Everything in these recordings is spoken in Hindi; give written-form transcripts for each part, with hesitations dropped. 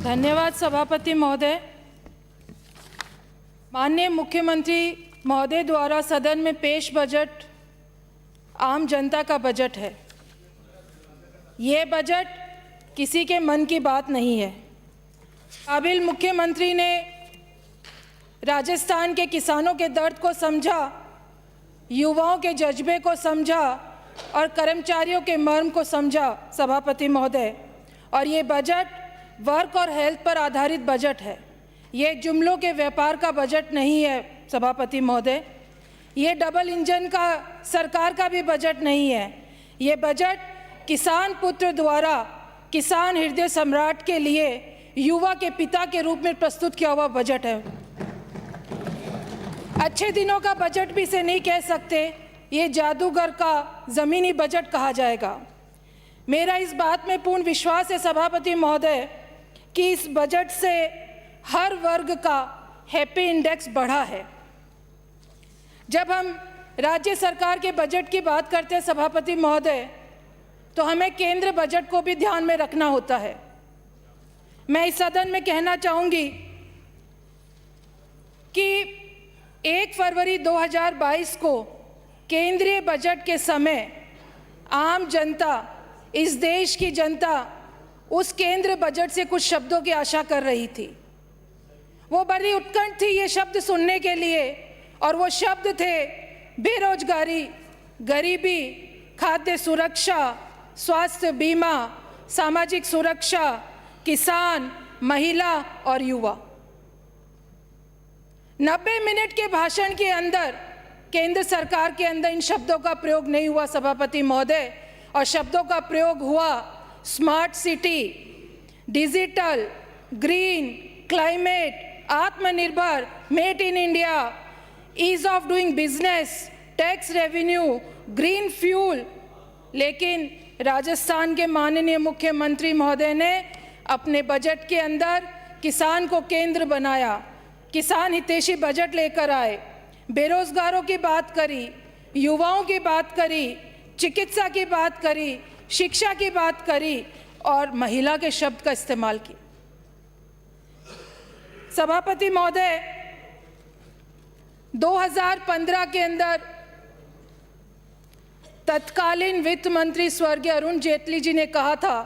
धन्यवाद सभापति महोदय। माननीय मुख्यमंत्री महोदय द्वारा सदन में पेश बजट आम जनता का बजट है। ये बजट किसी के मन की बात नहीं है। काबिल मुख्यमंत्री ने राजस्थान के किसानों के दर्द को समझा, युवाओं के जज्बे को समझा और कर्मचारियों के मर्म को समझा सभापति महोदय। और ये बजट वर्क और हेल्थ पर आधारित बजट है। ये जुमलों के व्यापार का बजट नहीं है सभापति महोदय। ये डबल इंजन का सरकार का भी बजट नहीं है। ये बजट किसान पुत्र द्वारा किसान हृदय सम्राट के लिए युवा के पिता के रूप में प्रस्तुत किया हुआ बजट है। अच्छे दिनों का बजट भी इसे नहीं कह सकते, ये जादूगर का ज़मीनी बजट कहा जाएगा। मेरा इस बात में पूर्ण विश्वास है सभापति महोदय कि इस बजट से हर वर्ग का हैप्पी इंडेक्स बढ़ा है। जब हम राज्य सरकार के बजट की बात करते हैं सभापति महोदय, तो हमें केंद्र बजट को भी ध्यान में रखना होता है। मैं इस सदन में कहना चाहूँगी कि 1 फरवरी 2022 को केंद्रीय बजट के समय आम जनता, इस देश की जनता उस केंद्र बजट से कुछ शब्दों की आशा कर रही थी। वो बड़ी उत्कंठ थी ये शब्द सुनने के लिए, और वो शब्द थे बेरोजगारी, गरीबी, खाद्य सुरक्षा, स्वास्थ्य बीमा, सामाजिक सुरक्षा, किसान, महिला और युवा। 90 मिनट के भाषण के अंदर केंद्र सरकार के अंदर इन शब्दों का प्रयोग नहीं हुआ सभापति महोदय, और शब्दों का प्रयोग हुआ smart city, digital, green, climate, आत्मनिर्भर, made in India, ease of doing business, tax revenue, green fuel. लेकिन राजस्थान के माननीय मुख्यमंत्री महोदय ने अपने बजट के अंदर किसान को केंद्र बनाया, किसान हितैषी बजट लेकर आए, बेरोजगारों की बात करी, युवाओं की बात करी, चिकित्सा की बात करी, शिक्षा की बात करी और महिला के शब्द का इस्तेमाल किया। सभापति महोदय, 2015 के अंदर तत्कालीन वित्त मंत्री स्वर्गीय अरुण जेटली जी ने कहा था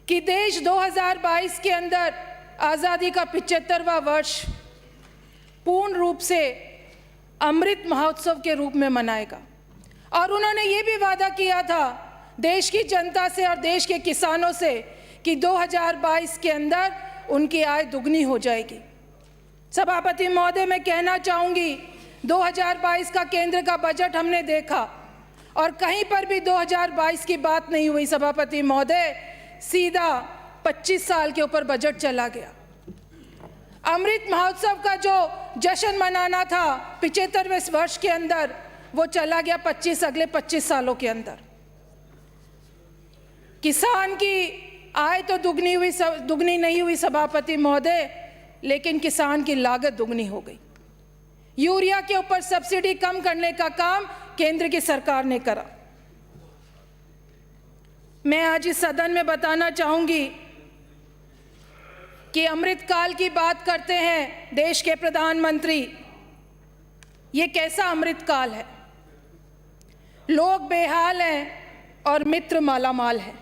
कि देश 2022 के अंदर आज़ादी का 75वां वर्ष पूर्ण रूप से अमृत महोत्सव के रूप में मनाएगा। और उन्होंने ये भी वादा किया था देश की जनता से और देश के किसानों से कि 2022 के अंदर उनकी आय दुगनी हो जाएगी। सभापति महोदय, मैं कहना चाहूँगी 2022 का केंद्र का बजट हमने देखा और कहीं पर भी 2022 की बात नहीं हुई सभापति महोदय। सीधा 25 साल के ऊपर बजट चला गया। अमृत महोत्सव का जो जश्न मनाना था 75वें वर्ष के अंदर, वो चला गया अगले 25 सालों के अंदर। किसान की आय तो दुगनी नहीं हुई सभापति महोदय, लेकिन किसान की लागत दुगनी हो गई। यूरिया के ऊपर सब्सिडी कम करने का काम केंद्र की सरकार ने करा। मैं आज इस सदन में बताना चाहूंगी कि अमृतकाल की बात करते हैं देश के प्रधानमंत्री। ये कैसा अमृतकाल है? लोग बेहाल हैं और मित्र मालामाल हैं।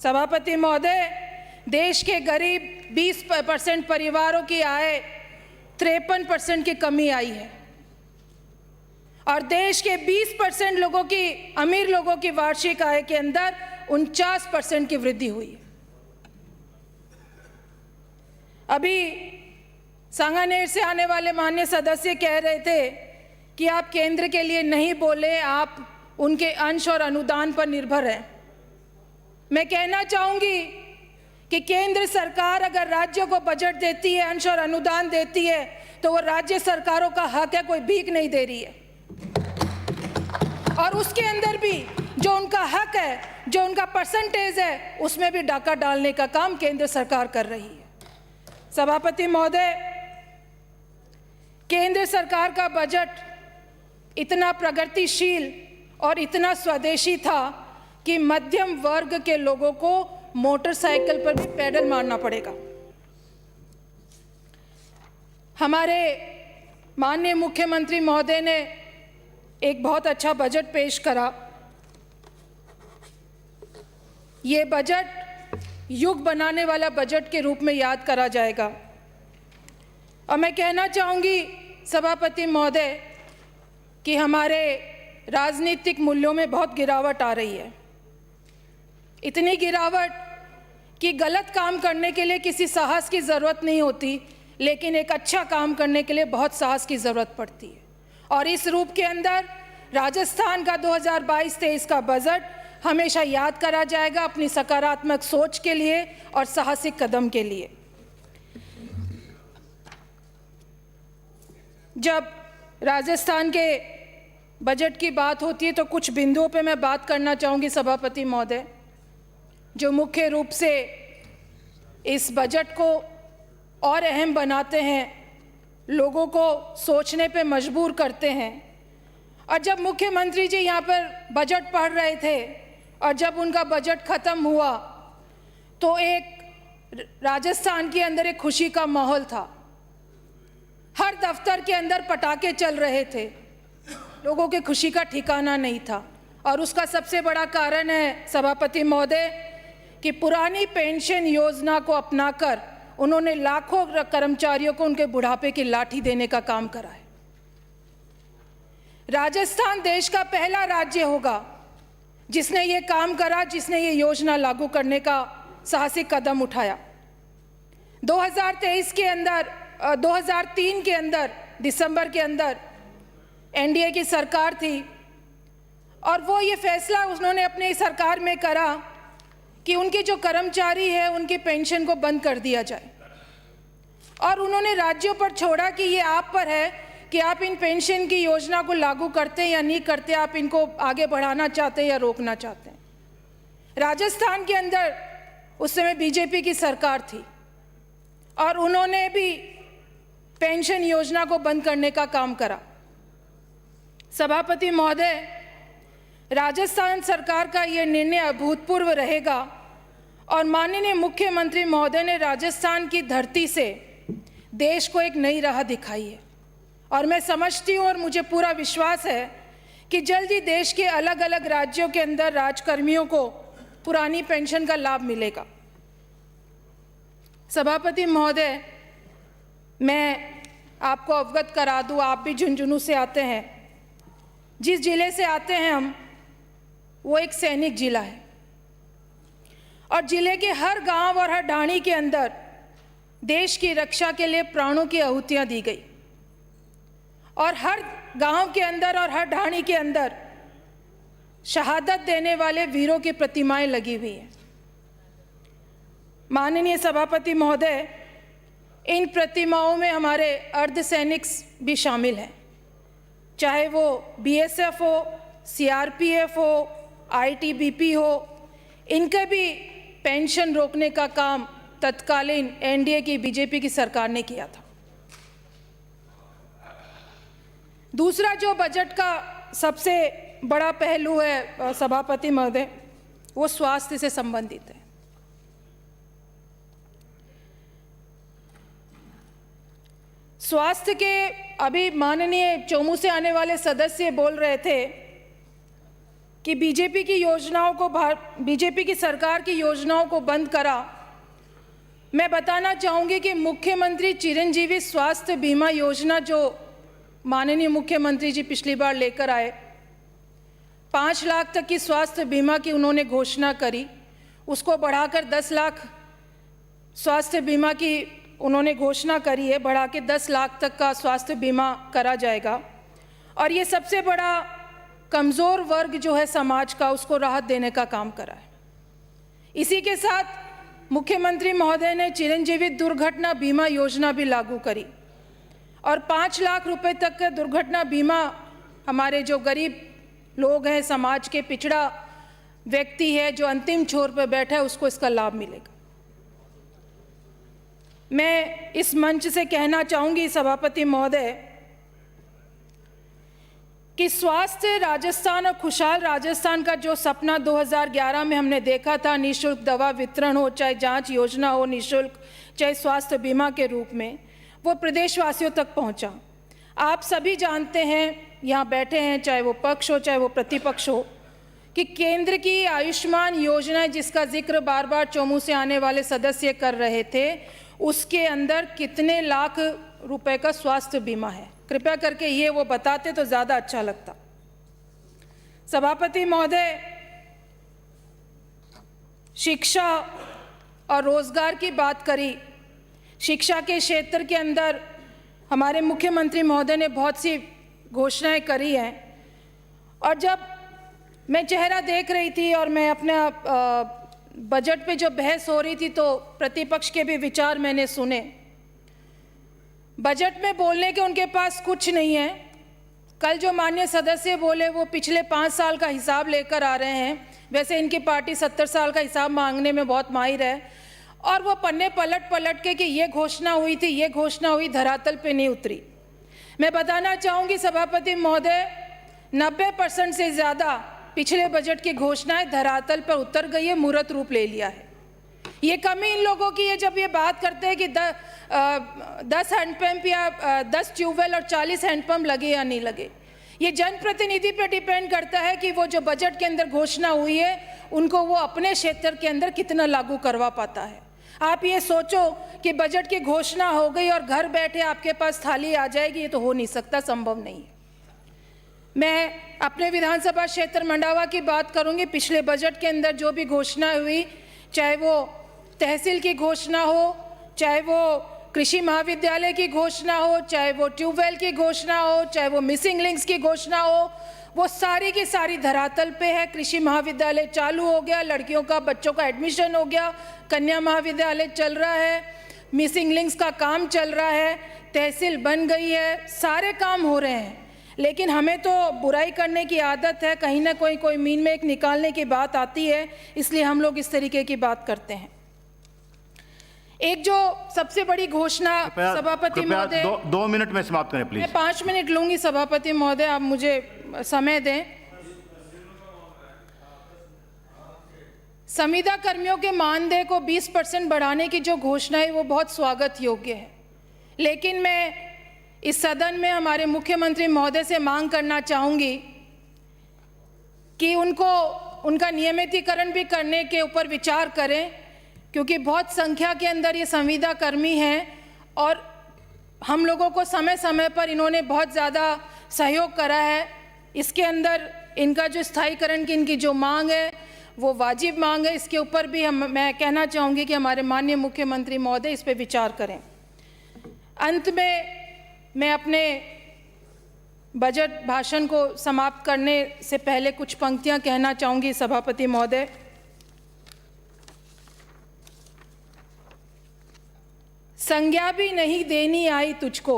सभापति महोदय, देश के करीब 20% परिवारों की आय 53% की कमी आई है और देश के 20% लोगों की, अमीर लोगों की वार्षिक आय के अंदर 49% की वृद्धि हुई है। अभी सांगानेर से आने वाले माननीय सदस्य कह रहे थे कि आप केंद्र के लिए नहीं बोले, आप उनके अंश और अनुदान पर निर्भर हैं। मैं कहना चाहूँगी कि केंद्र सरकार अगर राज्यों को बजट देती है, अंश और अनुदान देती है, तो वो राज्य सरकारों का हक है, कोई भीख नहीं दे रही है। और उसके अंदर भी जो उनका हक है, जो उनका परसेंटेज है, उसमें भी डाका डालने का काम केंद्र सरकार कर रही है। सभापति महोदय, केंद्र सरकार का बजट इतना प्रगतिशील और इतना स्वदेशी था कि मध्यम वर्ग के लोगों को मोटरसाइकिल पर भी पैडल मारना पड़ेगा। हमारे माननीय मुख्यमंत्री महोदय ने एक बहुत अच्छा बजट पेश करा। ये बजट युग बनाने वाला बजट के रूप में याद करा जाएगा। और मैं कहना चाहूँगी सभापति महोदय कि हमारे राजनीतिक मूल्यों में बहुत गिरावट आ रही है। इतनी गिरावट कि गलत काम करने के लिए किसी साहस की ज़रूरत नहीं होती, लेकिन एक अच्छा काम करने के लिए बहुत साहस की ज़रूरत पड़ती है। और इस रूप के अंदर राजस्थान का 2022-23 का बजट हमेशा याद करा जाएगा अपनी सकारात्मक सोच के लिए और साहसिक कदम के लिए। जब राजस्थान के बजट की बात होती है तो कुछ बिंदुओं पे मैं बात करना चाहूँगी सभापति महोदय, जो मुख्य रूप से इस बजट को और अहम बनाते हैं, लोगों को सोचने पे मजबूर करते हैं। और जब मुख्यमंत्री जी यहाँ पर बजट पढ़ रहे थे और जब उनका बजट ख़त्म हुआ तो एक राजस्थान के अंदर एक खुशी का माहौल था। हर दफ्तर के अंदर पटाखे चल रहे थे, लोगों की खुशी का ठिकाना नहीं था। और उसका सबसे बड़ा कारण है सभापति महोदय कि पुरानी पेंशन योजना को अपनाकर उन्होंने लाखों कर्मचारियों को उनके बुढ़ापे की लाठी देने का काम करा है। राजस्थान देश का पहला राज्य होगा जिसने ये काम करा, जिसने ये योजना लागू करने का साहसिक कदम उठाया। 2023 के अंदर 2003 के अंदर दिसंबर के अंदर एनडीए की सरकार थी और वो ये फैसला उन्होंने अपने सरकार में करा कि उनके जो कर्मचारी है उनकी पेंशन को बंद कर दिया जाए। और उन्होंने राज्यों पर छोड़ा कि ये आप पर है कि आप इन पेंशन की योजना को लागू करते हैं या नहीं करते, आप इनको आगे बढ़ाना चाहते हैं या रोकना चाहते हैं। राजस्थान के अंदर उस समय बीजेपी की सरकार थी और उन्होंने भी पेंशन योजना को बंद करने का काम करा। सभापति महोदय, राजस्थान सरकार का ये निर्णय अभूतपूर्व रहेगा और माननीय मुख्यमंत्री महोदय ने राजस्थान की धरती से देश को एक नई राह दिखाई है। और मैं समझती हूँ और मुझे पूरा विश्वास है कि जल्द ही देश के अलग अलग राज्यों के अंदर राजकर्मियों को पुरानी पेंशन का लाभ मिलेगा। सभापति महोदय, मैं आपको अवगत करा दूँ, आप भी झुंझुनू से आते हैं। जिस जिले से आते हैं हम, वो एक सैनिक जिला है और जिले के हर गांव और हर ढाणी के अंदर देश की रक्षा के लिए प्राणों की आहुतियां दी गई और हर गांव के अंदर और हर ढाणी के अंदर शहादत देने वाले वीरों की प्रतिमाएं लगी हुई हैं। माननीय सभापति महोदय, इन प्रतिमाओं में हमारे अर्धसैनिक भी शामिल हैं, चाहे वो बीएसएफ हो, सीआरपीएफ हो, आईटीबीपी हो। इनके भी पेंशन रोकने का काम तत्कालीन एनडीए की बीजेपी की सरकार ने किया था। दूसरा जो बजट का सबसे बड़ा पहलू है सभापति महोदय, वो स्वास्थ्य से संबंधित है। स्वास्थ्य के अभी माननीय चोमू से आने वाले सदस्य बोल रहे थे कि बीजेपी की सरकार की योजनाओं को बंद करा। मैं बताना चाहूँगी कि मुख्यमंत्री चिरंजीवी स्वास्थ्य बीमा योजना जो माननीय मुख्यमंत्री जी पिछली बार लेकर आए, 5 लाख तक की स्वास्थ्य बीमा की उन्होंने घोषणा करी, उसको बढ़ाकर 10 लाख स्वास्थ्य बीमा की उन्होंने घोषणा करी है, बढ़ा के 10 लाख तक का स्वास्थ्य बीमा करा जाएगा। और ये सबसे बड़ा कमज़ोर वर्ग जो है समाज का, उसको राहत देने का काम करा है। इसी के साथ मुख्यमंत्री महोदय ने चिरंजीवी दुर्घटना बीमा योजना भी लागू करी और 5 लाख रुपए तक का दुर्घटना बीमा हमारे जो गरीब लोग हैं, समाज के पिछड़ा व्यक्ति है जो अंतिम छोर पर बैठा है, उसको इसका लाभ मिलेगा। मैं इस मंच से कहना चाहूँगी सभापति महोदय कि स्वास्थ्य राजस्थान और खुशहाल राजस्थान का जो सपना 2011 में हमने देखा था, निःशुल्क दवा वितरण हो, चाहे जांच योजना हो निःशुल्क, चाहे स्वास्थ्य बीमा के रूप में, वो प्रदेशवासियों तक पहुंचा। आप सभी जानते हैं, यहाँ बैठे हैं, चाहे वो पक्ष हो चाहे वो प्रतिपक्ष हो, कि केंद्र की आयुष्मान योजना जिसका जिक्र बार बार चौमू से आने वाले सदस्य कर रहे थे, उसके अंदर कितने लाख रुपए का स्वास्थ्य बीमा है। कृपया करके ये वो बताते तो ज़्यादा अच्छा लगता। सभापति महोदय, शिक्षा और रोजगार की बात करी। शिक्षा के क्षेत्र के अंदर हमारे मुख्यमंत्री महोदय ने बहुत सी घोषणाएं करी हैं, और जब मैं चेहरा देख रही थी और मैं अपना बजट पे जो बहस हो रही थी तो प्रतिपक्ष के भी विचार मैंने सुने। बजट में बोलने के उनके पास कुछ नहीं है। कल जो माननीय सदस्य बोले वो पिछले 5 साल का हिसाब लेकर आ रहे हैं। वैसे इनकी पार्टी 70 साल का हिसाब मांगने में बहुत माहिर है, और वो पन्ने पलट पलट के कि ये घोषणा हुई थी, ये घोषणा हुई, धरातल पे नहीं उतरी। मैं बताना चाहूँगी सभापति महोदय, 90% से ज़्यादा पिछले बजट की घोषणाएं धरातल पर उतर गई है, मूर्त रूप ले लिया है। ये कमी इन लोगों की है जब ये बात करते हैं कि 10 हैंडपंप या 10 ट्यूबवेल और 40 हैंडपंप लगे या नहीं लगे। ये जनप्रतिनिधि पे डिपेंड करता है कि वो जो बजट के अंदर घोषणा हुई है उनको वो अपने क्षेत्र के अंदर कितना लागू करवा पाता है। आप ये सोचो कि बजट की घोषणा हो गई और घर बैठे आपके पास थाली आ जाएगी, ये तो हो नहीं सकता, संभव नहीं है। मैं अपने विधानसभा क्षेत्र मंडावा की बात करूंगी। पिछले बजट के अंदर जो भी घोषणा हुई, चाहे वो तहसील की घोषणा हो, चाहे वो कृषि महाविद्यालय की घोषणा हो, चाहे वो ट्यूबवेल की घोषणा हो, चाहे वो मिसिंग लिंक्स की घोषणा हो, वो सारी की सारी धरातल पे है। कृषि महाविद्यालय चालू हो गया, लड़कियों का बच्चों का एडमिशन हो गया, कन्या महाविद्यालय चल रहा है, मिसिंग लिंक्स का काम चल रहा है, तहसील बन गई है, सारे काम हो रहे हैं। लेकिन हमें तो बुराई करने की आदत है, कहीं ना कोई मीन में एक निकालने की बात आती है, इसलिए हम लोग इस तरीके की बात करते हैं। एक जो सबसे बड़ी घोषणा सभापति महोदय, 2 मिनट में समाप्त करें प्लीज। मैं 5 मिनट लूंगी सभापति महोदय, आप मुझे समय दें। संविदा कर्मियों के मानदेय को 20% बढ़ाने की जो घोषणा है वो बहुत स्वागत योग्य है, लेकिन मैं इस सदन में हमारे मुख्यमंत्री महोदय से मांग करना चाहूँगी कि उनका नियमितीकरण भी करने के ऊपर विचार करें, क्योंकि बहुत संख्या के अंदर ये संविदा कर्मी हैं और हम लोगों को समय समय पर इन्होंने बहुत ज़्यादा सहयोग करा है। इसके अंदर इनका जो स्थायीकरण की इनकी जो मांग है वो वाजिब मांग है। इसके ऊपर भी मैं कहना चाहूँगी कि हमारे माननीय मुख्यमंत्री महोदय इस पर विचार करें। अंत में मैं अपने बजट भाषण को समाप्त करने से पहले कुछ पंक्तियां कहना चाहूँगी सभापति महोदय। संज्ञा भी नहीं देनी आई तुझको,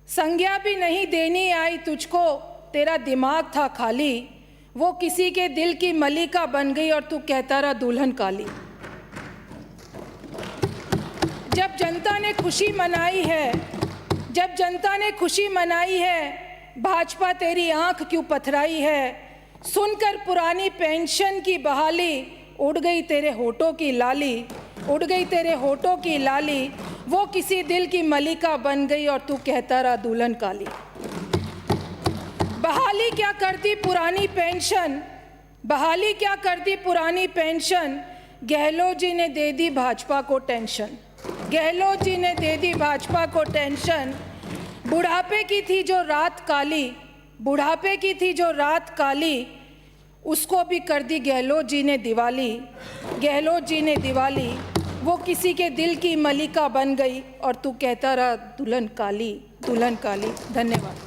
संज्ञा भी नहीं देनी आई तुझको, तेरा दिमाग था खाली, वो किसी के दिल की मलिका बन गई और तू कहता रहा दुल्हन काली। जब जनता ने खुशी मनाई है, जब जनता ने खुशी मनाई है, भाजपा तेरी आंख क्यों पथराई है, सुनकर पुरानी पेंशन की बहाली, उड़ गई तेरे होठों की लाली, उड़ गई तेरे होठों की लाली, वो किसी दिल की मलिका बन गई और तू कहता रहा दुल्हन काली। बहाली क्या करती पुरानी पेंशन, बहाली क्या करती पुरानी पेंशन, गहलोत जी ने दे दी भाजपा को टेंशन, गहलोत जी ने दे दी भाजपा को टेंशन। बुढ़ापे की थी जो रात काली, बुढ़ापे की थी जो रात काली, उसको भी कर दी गहलोत जी ने दिवाली, गहलोत जी ने दिवाली, वो किसी के दिल की मलिका बन गई और तू कहता रहा दुल्हन काली, दुल्हन काली। धन्यवाद।